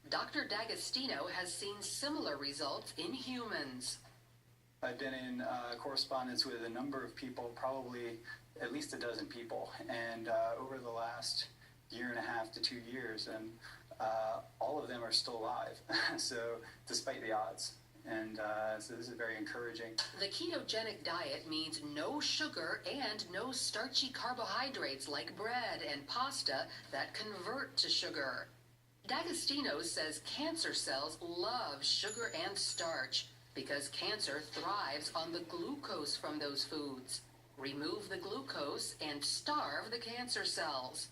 Dr. D'Agostino has seen similar results in humans. I've been in correspondence with a number of people, probably at least a dozen people, and over the last year and a half to 2 years, and all of them are still alive. So despite the odds. And so this is very encouraging. The ketogenic diet means no sugar and no starchy carbohydrates like bread and pasta that convert to sugar. D'Agostino says cancer cells love sugar and starch because cancer thrives on the glucose from those foods. Remove the glucose and starve the cancer cells.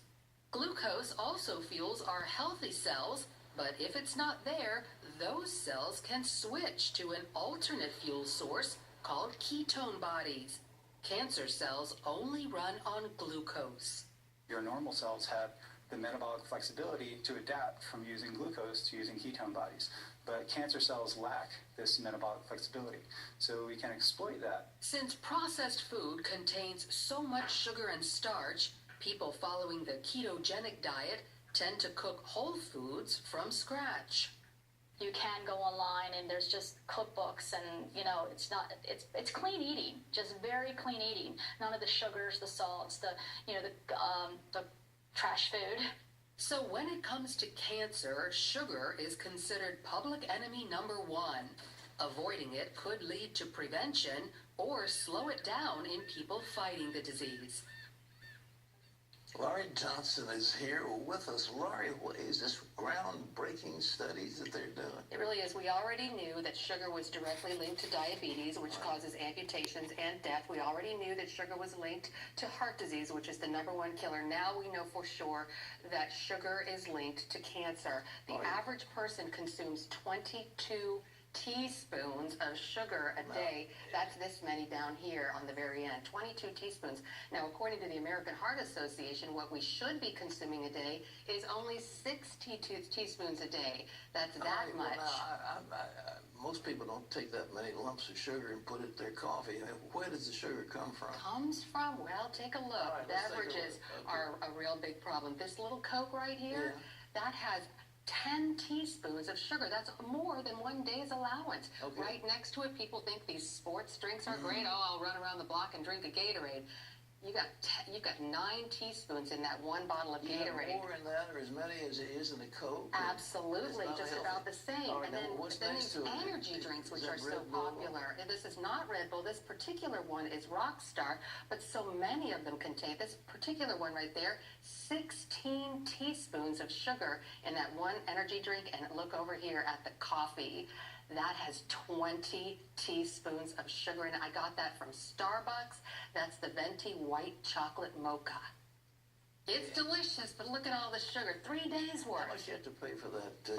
Glucose also fuels our healthy cells, but if it's not there, those cells can switch to an alternate fuel source called ketone bodies. Cancer cells only run on glucose. Your normal cells have the metabolic flexibility to adapt from using glucose to using ketone bodies. But cancer cells lack this metabolic flexibility, so we can exploit that. Since processed food contains so much sugar and starch, people following the ketogenic diet tend to cook whole foods from scratch. You can go online and there's just cookbooks and, it's clean eating, just very clean eating. None of the sugars, the salts, the trash food. So when it comes to cancer, sugar is considered public enemy #1. Avoiding it could lead to prevention or slow it down in people fighting the disease. Laurie Johnson is here with us. Laurie, what is this groundbreaking studies that they're doing? It really is. We already knew that sugar was directly linked to diabetes, which causes amputations and death. We already knew that sugar was linked to heart disease, which is the #1 killer. Now we know for sure that sugar is linked to cancer. The average person consumes 22 teaspoons of sugar a day. That's this many down here on the very end, 22 teaspoons. Now, according to the American Heart Association, what we should be consuming a day is only 62 teaspoons a day. That's that much. Most people don't take that many lumps of sugar and put it in their coffee. Where does the sugar come from? Comes from? Well, take a look. Right, Beverages are a real big problem. This little Coke right here, that has 10 teaspoons of sugar. That's more than 1 day's allowance. Okay. Right next to it, people think these sports drinks are great. Oh, I'll run around the block and drink a Gatorade. You've got 9 teaspoons in that one bottle of Gatorade. More in that, or as many as it is in the Coke? Absolutely, just healthy. about the same. Right, and then what's these next to it? energy drinks, which Is are that so Red Bull? popular. And this is not Red Bull. This particular one is Rockstar, but so many of them contain, this particular one right there, 16 teaspoons of sugar in that one energy drink. And look over here at the coffee. That has 20 teaspoons of sugar in it. I got that from Starbucks. That's the Venti white chocolate mocha. It's delicious, but look at all the sugar. 3 days worth. How much you have to pay for that? $5.